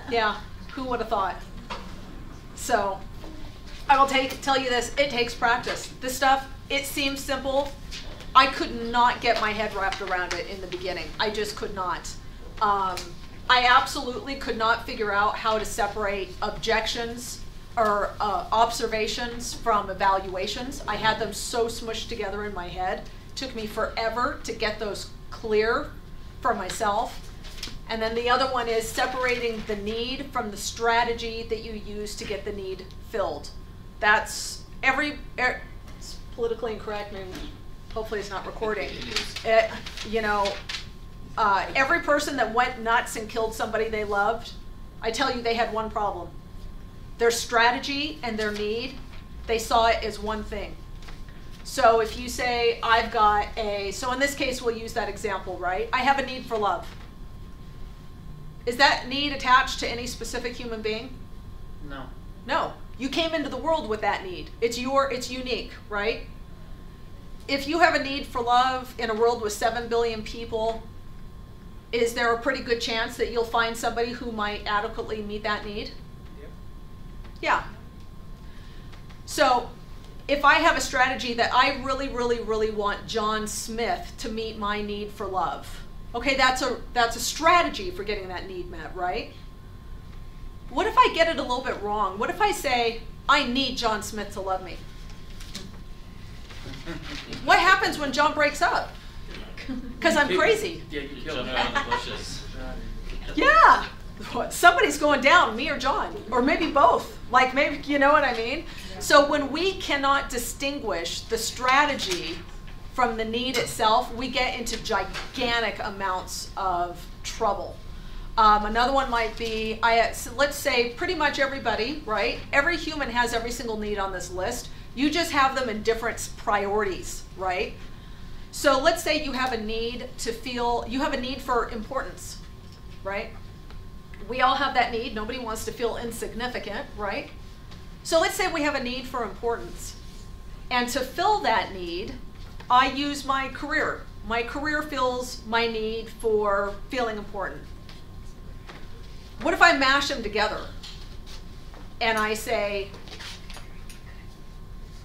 A: Yeah, who would have thought? So I will tell you this, it takes practice. This stuff, it seems simple. I could not get my head wrapped around it in the beginning. I just could not. I absolutely could not figure out how to separate objections or observations from evaluations. I had them so smushed together in my head. It took me forever to get those clear for myself. And then the other one is separating the need from the strategy that you use to get the need filled. That's it's politically incorrect, and hopefully it's not recording. Every person that went nuts and killed somebody they loved, I tell you, they had one problem. Their strategy and their need, they saw it as one thing. So if you say, so in this case, we'll use that example, right? I have a need for love. Is that need attached to any specific human being?
E: No.
A: No. You came into the world with that need. It's unique, right? If you have a need for love in a world with 7 billion people, is there a pretty good chance that you'll find somebody who might adequately meet that need?
E: Yep.
A: Yeah. So if I have a strategy that I really, really, really want John Smith to meet my need for love, okay, that's a strategy for getting that need met, right? What if I get it a little bit wrong? What if I say, I need John Smith to love me? What happens when John breaks up? Because I'm crazy.
E: Yeah, you kill him.
H: Around the bushes.
A: Yeah. Somebody's going down, me or John, or maybe both. Like, maybe, you know what I mean? Yeah. So when we cannot distinguish the strategy from the need itself, we get into gigantic amounts of trouble. Another one might be, so let's say pretty much everybody, right? Every human has every single need on this list. You just have them in different priorities, right? So let's say you have a need you have a need for importance, right? We all have that need. Nobody wants to feel insignificant, right? So let's say we have a need for importance. And to fill that need, I use my career. My career fills my need for feeling important. What if I mash them together and I say,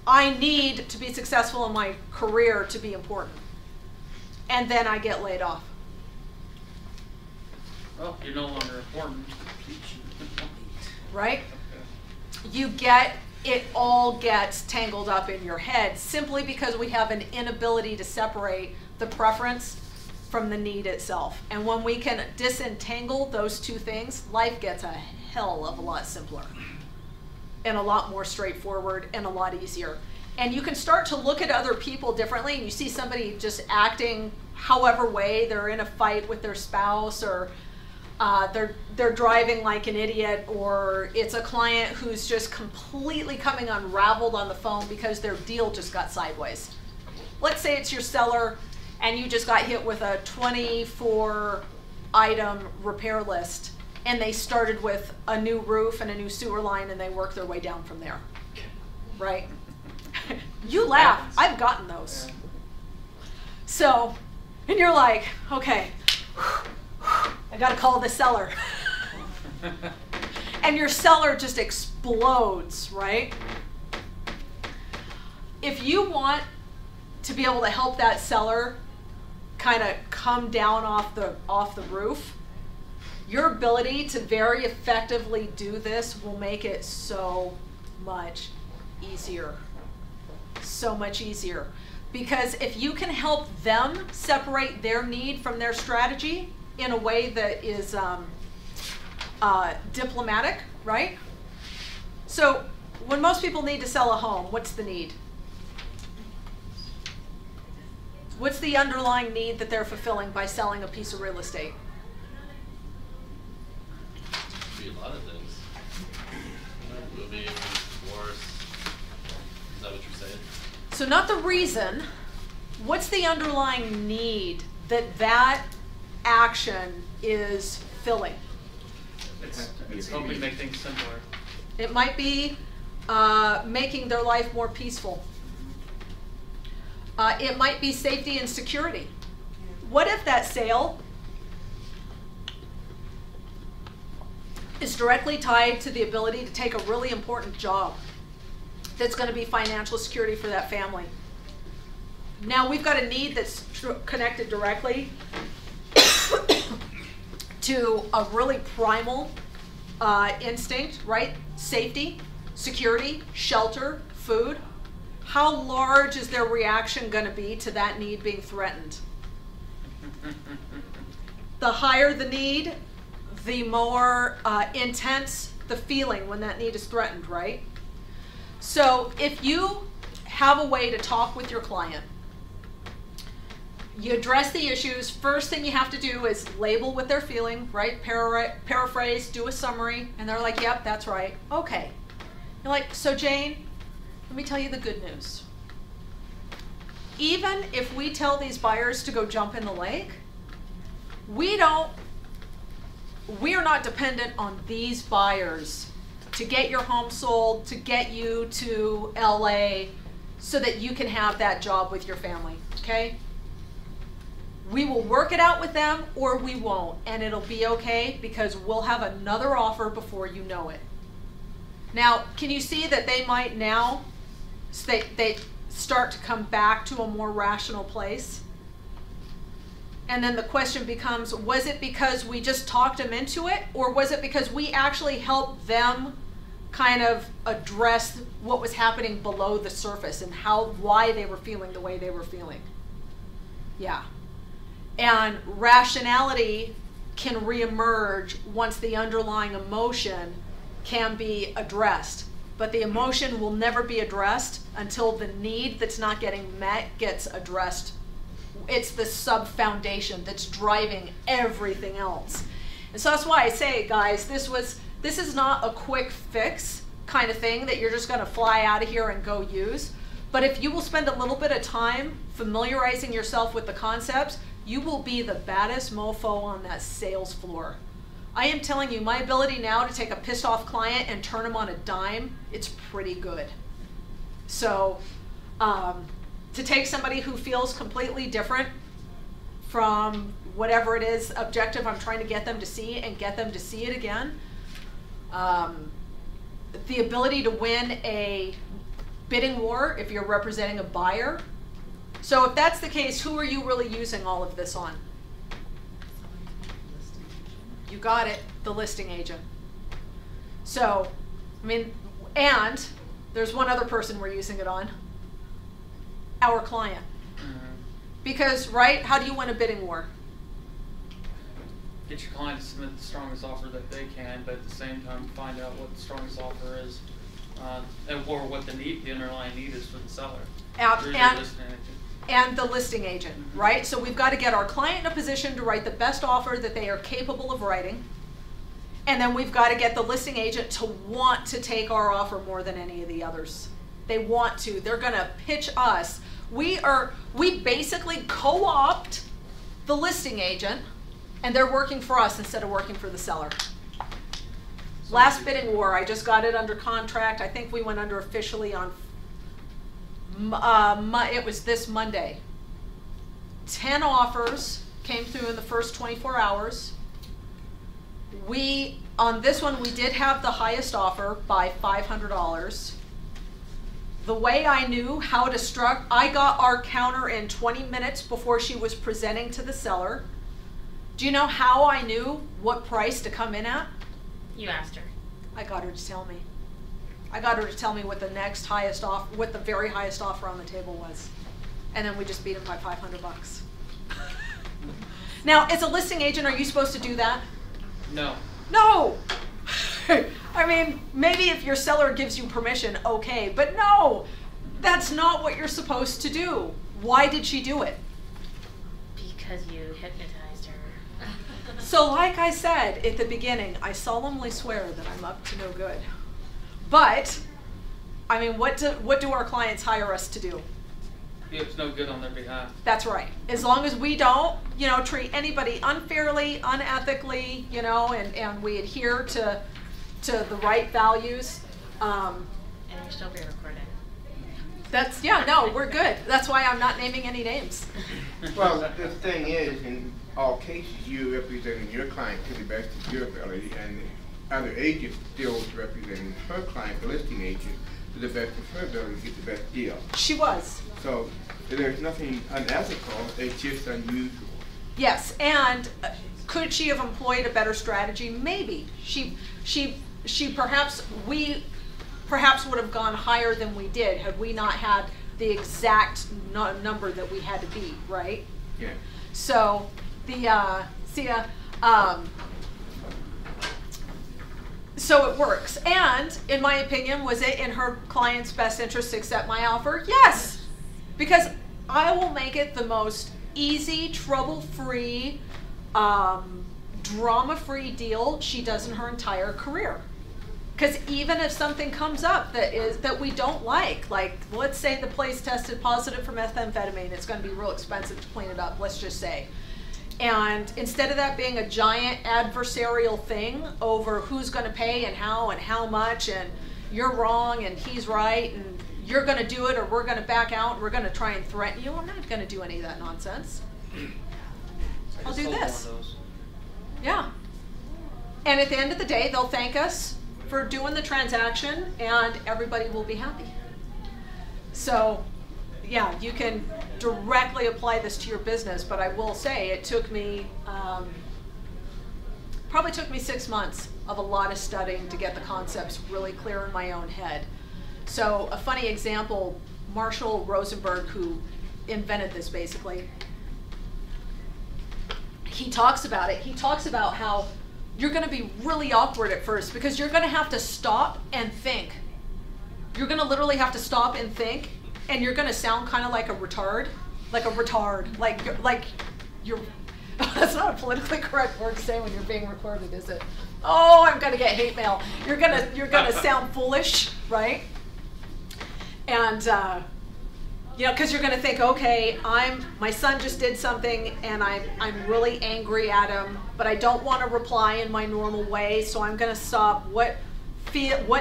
A: I need to be successful in my career to be important, and then I get laid off?
E: Well, you're no longer important.
A: Right? It all gets tangled up in your head simply because we have an inability to separate the preference from the need itself. And when we can disentangle those two things, life gets a hell of a lot simpler and a lot more straightforward and a lot easier. And you can start to look at other people differently, and you see somebody just acting however way, they're in a fight with their spouse, or they're driving like an idiot, or it's a client who's just completely coming unraveled on the phone because their deal just got sideways. Let's say it's your seller and you just got hit with a 24-item repair list, and they started with a new roof and a new sewer line, and they work their way down from there, right? You laugh, I've gotten those. So, and you're like, okay, I gotta call the seller. And your seller just explodes, right? If you want to be able to help that seller kind of come down off the roof, your ability to very effectively do this will make it so much easier. So much easier. Because if you can help them separate their need from their strategy in a way that is diplomatic, right? So when most people need to sell a home, what's the need? What's the underlying need that they're fulfilling by selling a piece of real estate?
H: Could be a lot of things. Moving, divorce. Is that what you're saying?
A: So not the reason. What's the underlying need that action is filling?
E: It's helping make things simpler.
A: It might be making their life more peaceful. It might be safety and security. What if that sale is directly tied to the ability to take a really important job that's going to be financial security for that family? Now we've got a need that's connected directly to a really primal instinct, right? Safety, security, shelter, food. How large is their reaction going to be to that need being threatened? The higher the need, the more intense the feeling when that need is threatened, right? So if you have a way to talk with your client, you address the issues. First thing you have to do is label what they're feeling, right? Paraphrase, do a summary, and they're like, yep, that's right. Okay. You're like, so Jane, let me tell you the good news. Even if we tell these buyers to go jump in the lake, we are not dependent on these buyers to get your home sold, to get you to LA so that you can have that job with your family, okay? We will work it out with them or we won't, and it'll be okay because we'll have another offer before you know it. Now, can you see that they might now, they start to come back to a more rational place? And then the question becomes, was it because we just talked them into it, or was it because we actually helped them kind of address what was happening below the surface and why they were feeling the way they were feeling? Yeah. And rationality can reemerge once the underlying emotion can be addressed. But the emotion will never be addressed until the need that's not getting met gets addressed. It's the sub-foundation that's driving everything else. And so that's why I say, guys, this is not a quick fix kind of thing that you're just going to fly out of here and go use. But if you will spend a little bit of time familiarizing yourself with the concepts, you will be the baddest mofo on that sales floor. I am telling you, my ability now to take a pissed off client and turn them on a dime, it's pretty good. So to take somebody who feels completely different from whatever it is objective I'm trying to get them to see and get them to see it again, the ability to win a bidding war if you're representing a buyer. So if that's the case, who are you really using all of this on? You got it, the listing agent. So, I mean, and there's one other person we're using it on, our client. Because, right, how do you win a bidding war?
E: get your client to submit the strongest offer that they can, but at the same time find out what the strongest offer is, or what the underlying need is for the seller. Through your listing agent.
A: And the listing agent, right? So we've got to get our client in a position to write the best offer that they are capable of writing. And then we've got to get the listing agent to want to take our offer more than any of the others. They want to. They're going to pitch us. We basically co-opt the listing agent, and they're working for us instead of working for the seller. Last bidding war, I just got it under contract. I think we went under officially on it was this Monday. 10 offers came through in the first 24 hours. On this one, we did have the highest offer by $500. The way I knew how to structure, I got our counter in 20 minutes before she was presenting to the seller. Do you know how I knew what price to come in at?
C: You asked her.
A: I got her to tell me. I got her to tell me what the next highest offer, what the very highest offer on the table was. And then we just beat him by $500. Now, as a listing agent, are you supposed to do that?
E: No.
A: No! I mean, maybe if your seller gives you permission, okay, but no! That's not what you're supposed to do. Why did she do it?
C: Because you hypnotized her.
A: So like I said at the beginning, I solemnly swear that I'm up to no good. But, I mean, what do our clients hire us to do?
E: It's no good on their behalf.
A: That's right. As long as we don't, treat anybody unfairly, unethically, and we adhere to the right values.
C: And you're still being recorded.
A: We're good. That's why I'm not naming any names.
B: Well, the thing is, in all cases, you're representing your client to the best of your ability, and the other agent still representing her client, the listing agent, to the best of her ability to get the best deal.
A: She was.
B: So there's nothing unethical, it's just unusual.
A: Yes, and could she have employed a better strategy? Maybe. We perhaps would have gone higher than we did had we not had the exact number that we had to beat, right?
B: Yeah.
A: So so it works. And in my opinion, was it in her client's best interest to accept my offer? Yes, because I will make it the most easy, trouble-free, drama-free deal she does in her entire career. Because even if something comes up that we don't like let's say the place tested positive for methamphetamine, it's going to be real expensive to clean it up, let's just say. And instead of that being a giant adversarial thing over who's going to pay and how much, and you're wrong and he's right and you're going to do it or we're going to back out and we're going to try and threaten you, I'm not going to do any of that nonsense. I'll do this. Yeah. And at the end of the day, they'll thank us for doing the transaction and everybody will be happy. So, yeah, you can directly apply this to your business, but I will say it took me, probably took me 6 months of a lot of studying to get the concepts really clear in my own head. So a funny example, Marshall Rosenberg, who invented this basically, he talks about it. He talks about how you're going to be really awkward at first because you're going to have to stop and think. You're going to literally have to stop and think, and you're going to sound kind of like a retard, like you're. That's not a politically correct word to say when you're being recorded, is it? Oh, I'm going to get hate mail. You're gonna sound foolish, right? And because you're going to think, okay, my son just did something and I'm really angry at him, but I don't want to reply in my normal way, so I'm going to stop. What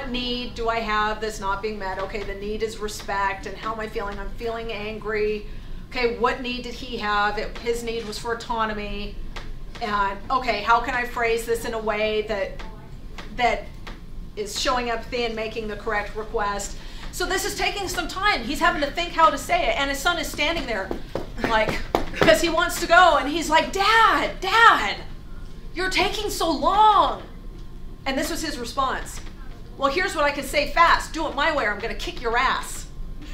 A: need do I have that's not being met? Okay, the need is respect, and how am I feeling? I'm feeling angry. Okay, what need did he have? His need was for autonomy. And okay, how can I phrase this in a way that is showing empathy and making the correct request? So this is taking some time. He's having to think how to say it, and his son is standing there because he wants to go, and he's like, Dad, you're taking so long. And this was his response. Well, here's what I can say fast. Do it my way or I'm going to kick your ass.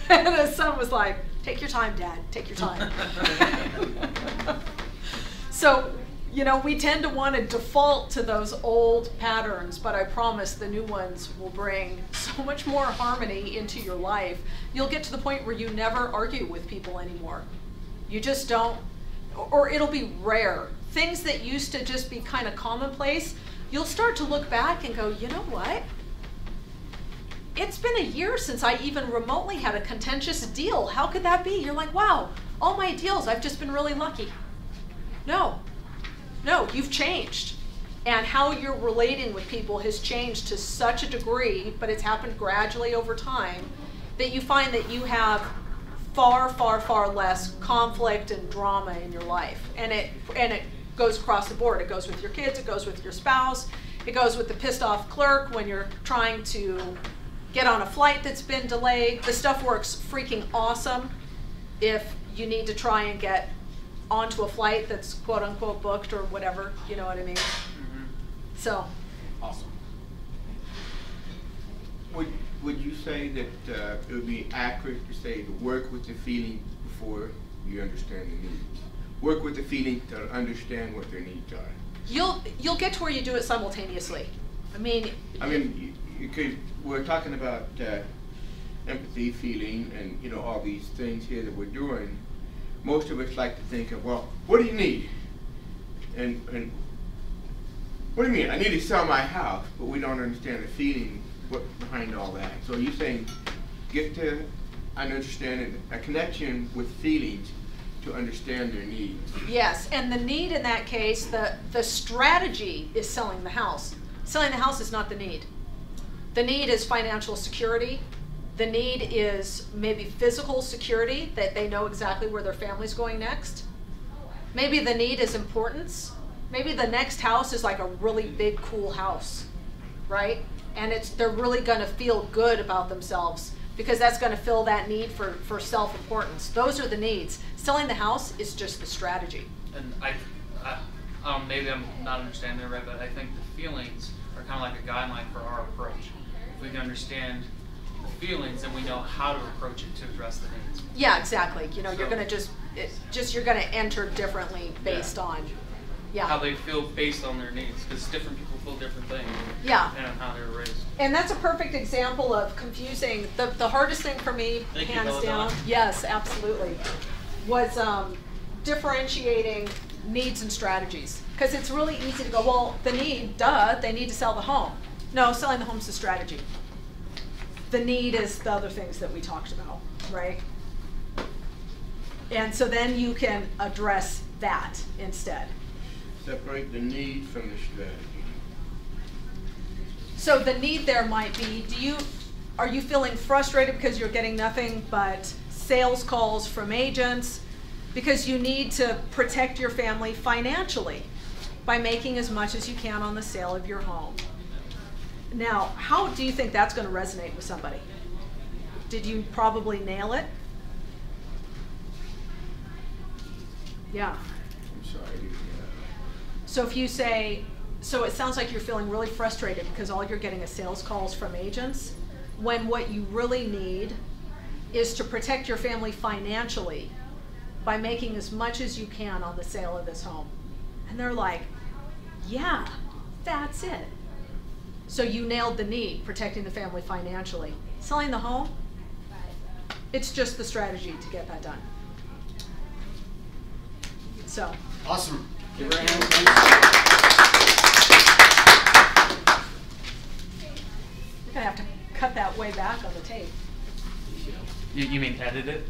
A: And his son was like, take your time, Dad. Take your time. So You know, we tend to want to default to those old patterns, but I promise the new ones will bring so much more harmony into your life. You'll get to the point where you never argue with people anymore. You just don't, or it'll be rare. Things that used to just be kind of commonplace, you'll start to look back and go, you know what? It's been a year since I even remotely had a contentious deal. How could that be? You're like, wow, all my deals, I've just been really lucky. No, you've changed. And how you're relating with people has changed to such a degree, but it's happened gradually over time, that you find that you have far, far, far less conflict and drama in your life. And it goes across the board. It goes with your kids, it goes with your spouse, it goes with the pissed off clerk when you're trying to get on a flight that's been delayed. The stuff works freaking awesome if you need to try and get onto a flight that's quote unquote booked or whatever, you know what I mean?
E: Mm-hmm.
A: So.
H: Awesome.
B: Would you say that it would be accurate to say to work with the feeling before you understand the needs? Work with the feeling to understand what their needs are.
A: You'll get to where you do it simultaneously. I mean,
B: because we're talking about empathy, feeling, and you know all these things here that we're doing. Most of us like to think of, well, what do you need? And what do you mean? I need to sell my house, but we don't understand the feeling behind all that. So you're saying get to an understanding, a connection with feelings to understand their needs.
A: yes, and the need in that case, the strategy is selling the house. Selling the house is not the need. The need is financial security. The need is maybe physical security, that they know exactly where their family's going next. Maybe the need is importance. Maybe the next house is like a really big, cool house, right? And they're really gonna feel good about themselves because that's gonna fill that need for self-importance. Those are the needs. Selling the house is just the strategy.
E: And maybe I'm not understanding it right, but I think the feelings are kind of like a guideline for our approach. If we can understand the feelings, then we know how to approach it to address the needs.
A: Yeah, exactly. You know,
E: So-
A: you're gonna you're gonna enter differently based on,
E: How they feel based on their needs, because different people feel different things.
A: Yeah.
E: Depending on how they were raised.
A: And that's a perfect example of confusing. The hardest thing for me,
E: Thank you,
A: hands
E: Belladonna.
A: down, yes, absolutely, was differentiating needs and strategies. Because it's really easy to go, well, the need, they need to sell the home. No, selling the home's the strategy. The need is the other things that we talked about, right? And so then you can address that instead.
B: Separate the need from the strategy.
A: So the need there might be, are you feeling frustrated because you're getting nothing but sales calls from agents because you need to protect your family financially by making as much as you can on the sale of your home? Now, how do you think that's going to resonate with somebody? Did you probably nail it? Yeah.
B: I'm sorry.
A: So if you say, so it sounds like you're feeling really frustrated because all you're getting is sales calls from agents, when what you really need is to protect your family financially by making as much as you can on the sale of this home. And they're like, yeah, that's it. So you nailed the need, protecting the family financially. Selling the home, it's just the strategy to get that done. So.
H: Awesome.
B: Give her a hand.
A: You're gonna have to cut that way back on the tape.
E: You mean edit it?